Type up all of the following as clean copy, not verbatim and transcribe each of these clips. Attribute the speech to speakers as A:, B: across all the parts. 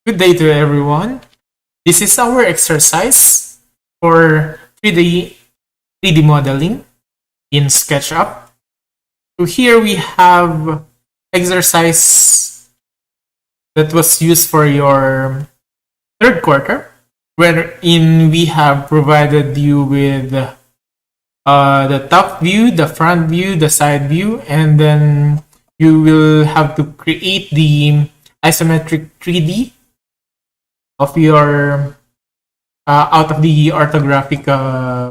A: Good day to everyone. This is our exercise for 3D modeling in SketchUp. So here we have exercise that was used for your third quarter, wherein we have provided you with the top view, the front view, the side view, and then you will have to create the isometric 3D of your out of the orthographic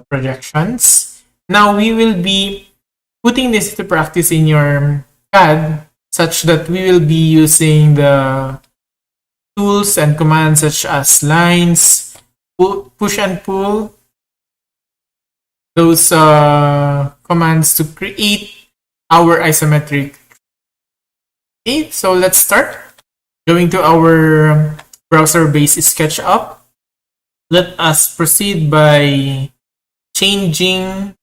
A: projections. Now we will be putting this to practice in your CAD such that we will be using the tools and commands such as lines, push and pull, those commands to create our isometric. Okay, so let's start. Going to our browser-based SketchUp. Let us proceed by changing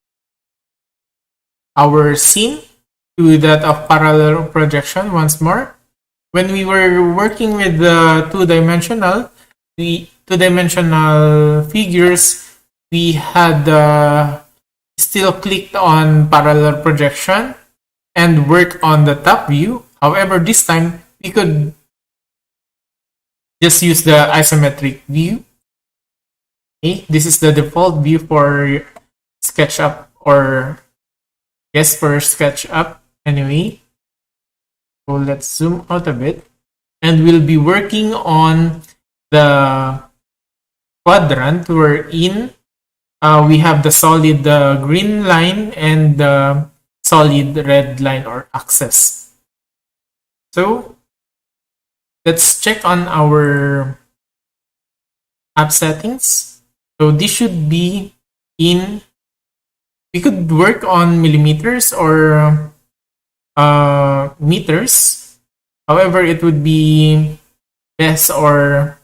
A: our scene to that of parallel projection once more. When we were working with the two-dimensional figures, we had still clicked on parallel projection and work on the top view. However, this time we could just use the isometric view. Okay, this is the default view for SketchUp, or yes, for SketchUp anyway. So let's zoom out a bit, and we'll be working on the quadrant wherein we have the solid green line and the solid red line or axis. So let's check on our app settings. So this should be in, we could work on millimeters or meters. However, it would be best or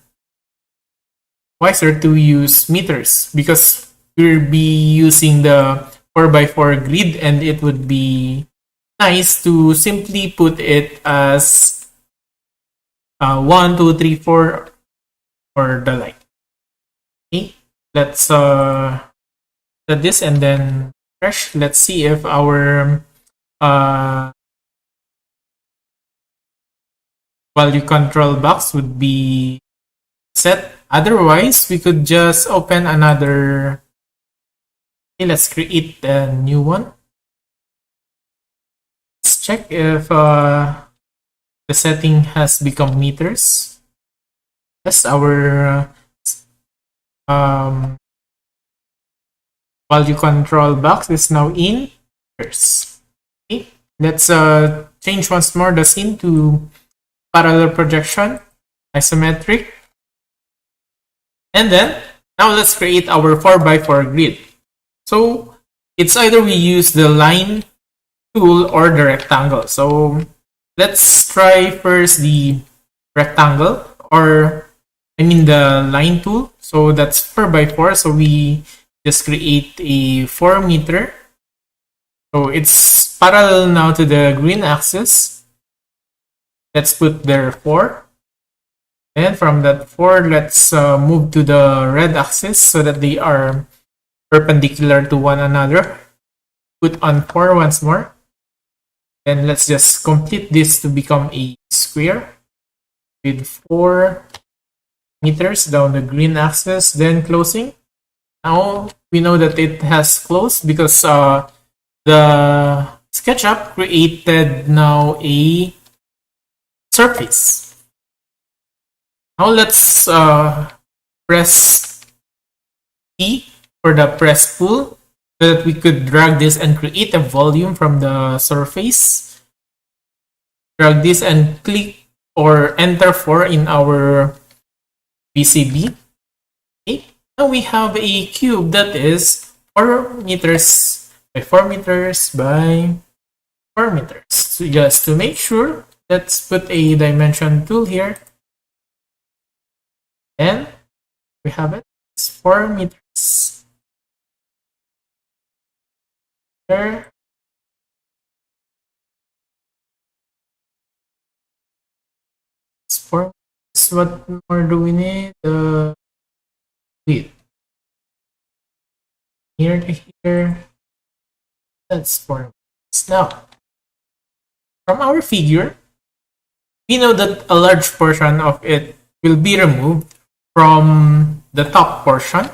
A: wiser to use meters because we'll be using the 4x4 grid, and it would be nice to simply put it as 1, 2, 3, 4 or the like. Okay, let's set this and then refresh. Let's see if our value control box would be set. Otherwise, we could just open another. Okay, let's create a new one. Let's check if the setting has become meters. Yes, our value control box is now in meters. Okay, let's change once more the scene to parallel projection, isometric, and then now let's create our 4x4 grid. So it's either we use the line tool or the rectangle. So let's try first the rectangle, or I mean the line tool. So that's 4x4. So we just create a 4 meter. So it's parallel now to the green axis. Let's put there 4. And from that 4, let's move to the red axis so that they are perpendicular to one another. Put on 4 once more. Then let's just complete this to become a square with 4 meters down the green axis, then closing. Now we know that it has closed because the SketchUp created now a surface. Now let's press P for the press pull so that we could drag this and create a volume from the surface. Drag this and click or enter 4 in our PCB. Okay. Now we have a cube that is 4 meters by 4 meters by 4 meters. So just to make sure, let's put a dimension tool here. And we have it. It's 4 meters. There. It's 4 what more do we need? Wait. Here to here. That's 4 meters. Now, from our figure, we know that a large portion of it will be removed from the top portion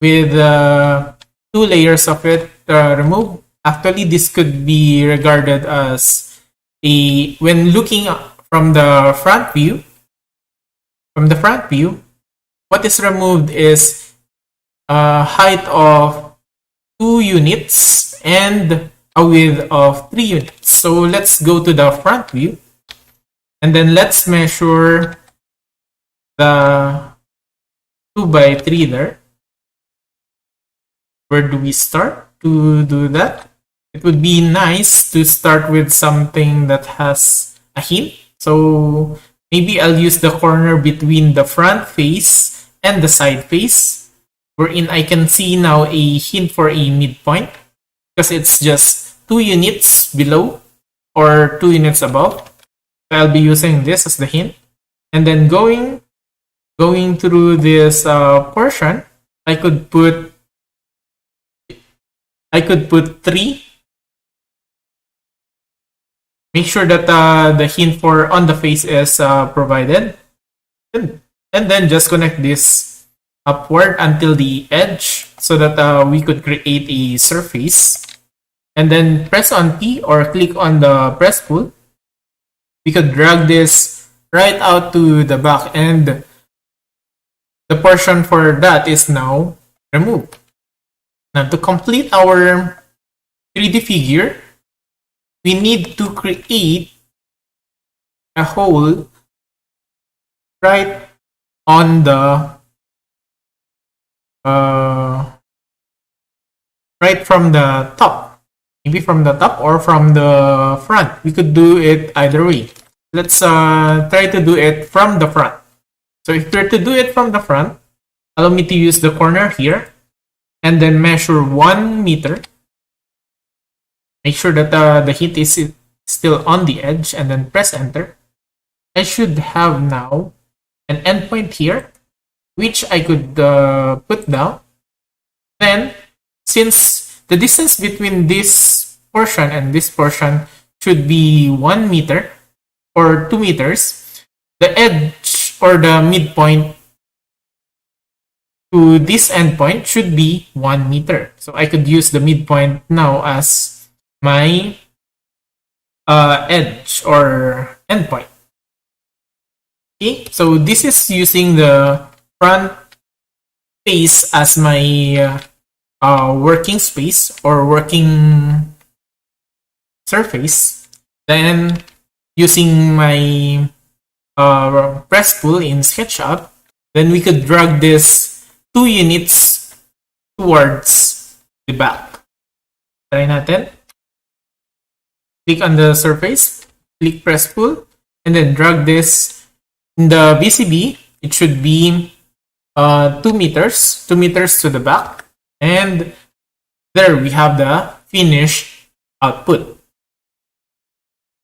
A: with 2 layers of it removed. Actually, this could be regarded as when looking from the front view, what is removed is a height of 2 units and a width of 3 units. So let's go to the front view and then let's measure the 2 by 3 there. Where do we start to do that? It would be nice to start with something that has a hint. So maybe I'll use the corner between the front face and the side face, wherein I can see now a hint for a midpoint because it's just 2 units below or 2 units above. So I'll be using this as the hint. And then going through this portion, I could put 3. Make sure that the hint for on the face is provided. And then just connect this upward until the edge so that we could create a surface. And then press on P or click on the press pull. We could drag this right out to the back and the portion for that is now removed. Now to complete our 3D figure, we need to create a hole right on the right from the top. Maybe from the top or from the front. We could do it either way. Let's try to do it from the front. So if we're to do it from the front, allow me to use the corner here and then measure 1 meter. Make sure that the hint is still on the edge and then press enter. I should have now an endpoint here, which I could put down. Then, since the distance between this portion and this portion should be 1 meter or 2 meters, the edge or the midpoint to this endpoint should be 1 meter. So I could use the midpoint now as my edge or endpoint. Okay, so this is using the front face as my working space or working surface. Then using my press pull in SketchUp, then we could drag this 2 units towards the back. Try natin. Click on the surface, click press pull, and then drag this in the VCB. It should be 2 meters to the back, and there we have the finished output.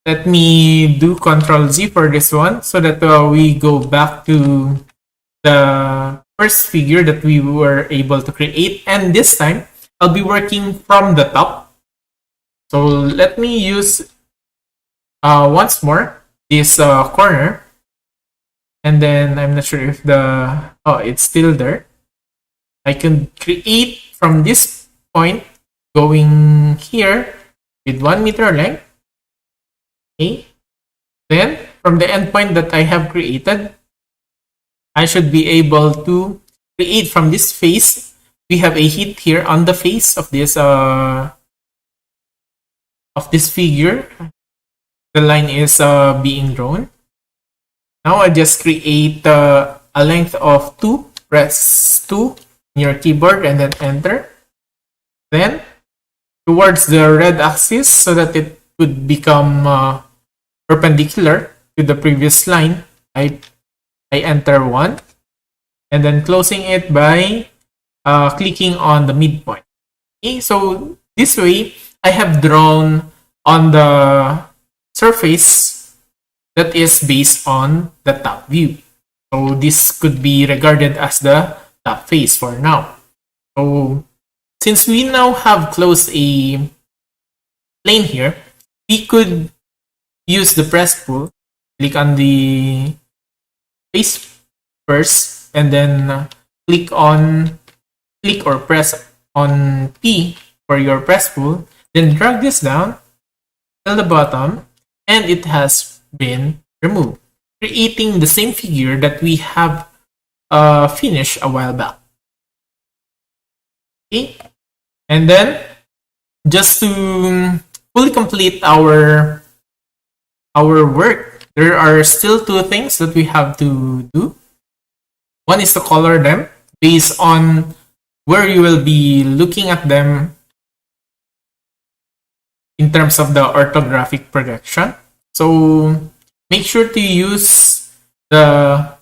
A: Let me do Ctrl Z for this one so that we go back to the first figure that we were able to create, and this time I'll be working from the top. So let me use once more this corner, and then I'm not sure if it's still there. I can create from this point going here with 1 meter length. Okay. Then from the endpoint that I have created, I should be able to create from this face. We have a hit here on the face of this figure. The line is being drawn. Now I just create a length of 2. Press 2 in your keyboard and then enter. Then towards the red axis so that it would become perpendicular to the previous line, I enter 1 and then closing it by clicking on the midpoint. Okay, so this way I have drawn on the surface that is based on the top view. So this could be regarded as the top face for now. So since we now have closed a plane here, we could use the press pull. Click on the face first, and then click or press on P for your press pull. Then drag this down till the bottom, and it has been removed, creating the same figure that we have finished a while back. Okay, and then just to fully complete our work, there are still two things that we have to do. One is to color them based on where you will be looking at them in terms of the orthographic projection. So make sure to use the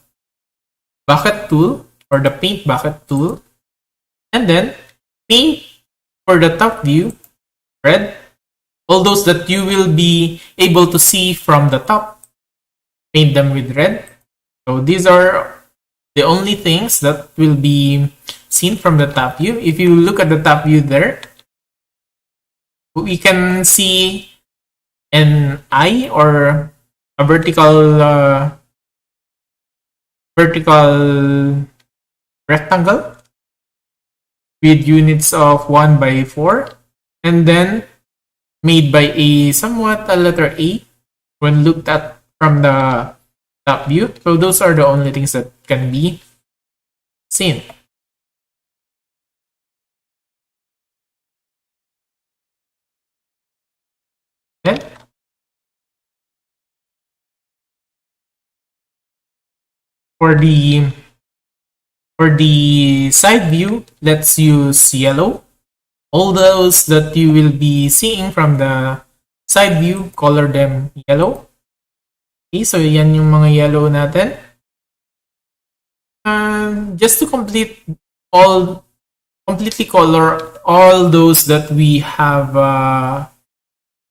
A: bucket tool or the paint bucket tool, and then paint for the top view red. All those that you will be able to see from the top, paint them with red. So these are the only things that will be seen from the top view. If you look at the top view there, we can see an eye or a vertical rectangle with units of 1 by 4, and then made by a letter A when looked at from the top view. So those are the only things that can be seen. Then for the side view, let's use yellow. All those that you will be seeing from the side view, color them yellow. Okay, so yan yung mga yellow natin. Just to completely color all those that we have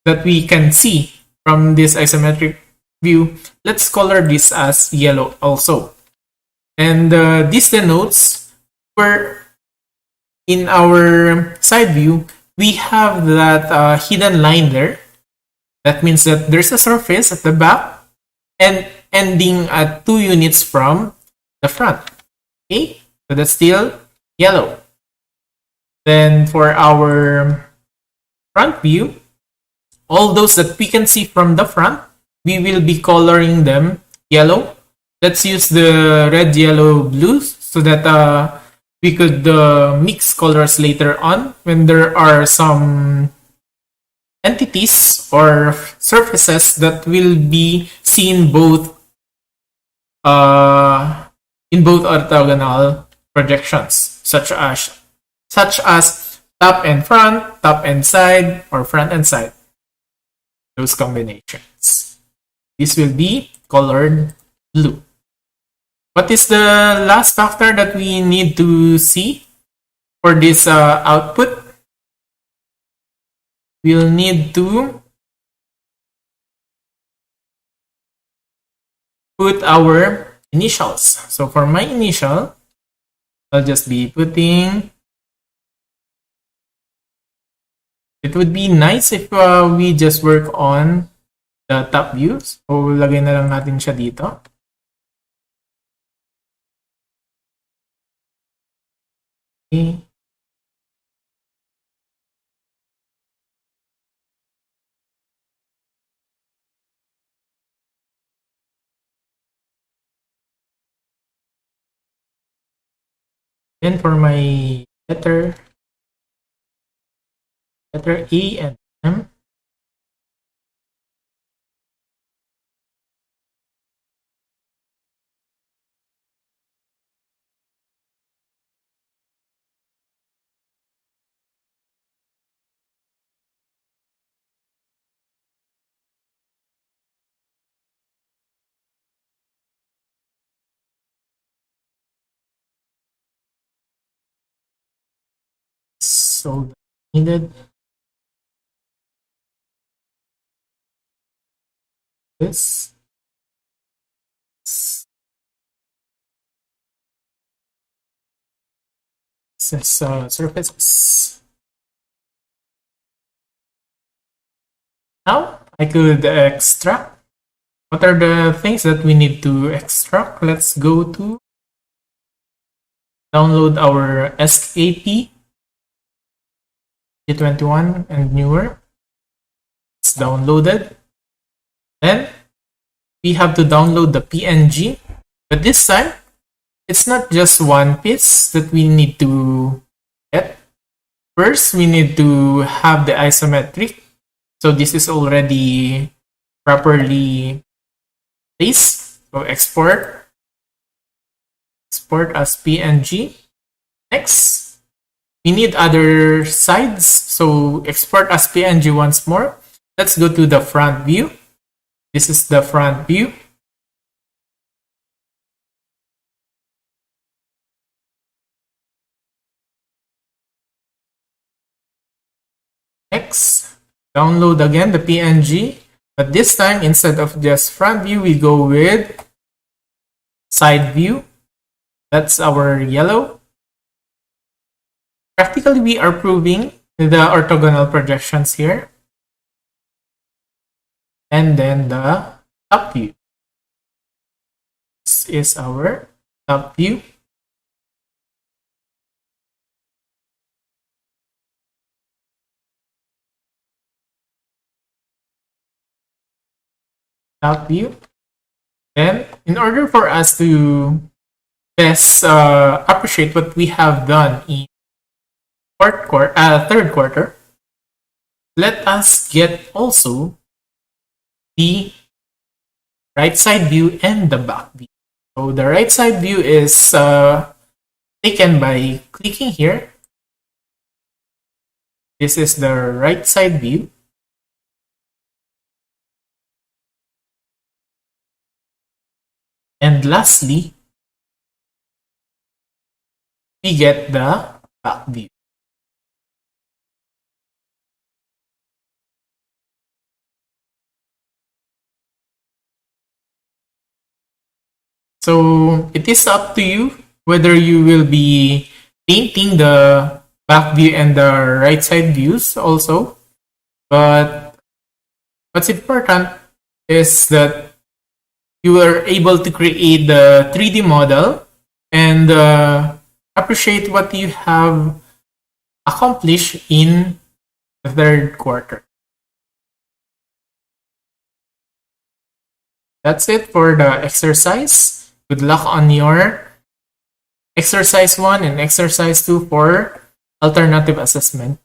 A: that we can see from this isometric view, let's color this as yellow also. And this denotes where in our side view we have that hidden line there. That means that there's a surface at the back and ending at 2 units from the front. Okay, so that's still yellow. Then for our front view, all those that we can see from the front, we will be coloring them yellow. Let's use the red, yellow, blue so that we could mix colors later on when there are some entities or surfaces that will be seen both in both orthogonal projections, such as top and front, top and side, or front and side. Those combinations. This will be colored blue. What is the last factor that we need to see for this output? We'll need to put our initials. So for my initial, I'll just be putting. It would be nice if we just work on the top views. So lagay na lang natin siya dito. Okay. Then for my letter A and M, so needed this. This is surfaces. Now I could extract. What are the things that we need to extract? Let's go to download our SAP G21 and newer. It's downloaded. Then we have to download the PNG, but this time it's not just one piece that we need to get. First, we need to have the isometric. So this is already properly placed. So export as PNG. Next, we need other sides. So export as PNG once more. Let's go to the front view. This is the front view. Next, download again the PNG, but this time instead of just front view, we go with side view. That's our yellow. Practically, we are proving the orthogonal projections here. And then the top view. This is our top view. Top view. And in order for us to best appreciate what we have done in third quarter, let us get also the right side view and the back view. So the right side view is taken by clicking here. This is the right side view. And lastly, we get the back view. So it is up to you whether you will be painting the back view and the right side views also. But what's important is that you are able to create the 3D model and appreciate what you have accomplished in the third quarter. That's it for the exercise. Good luck on your exercise 1 and exercise 2 for alternative assessment.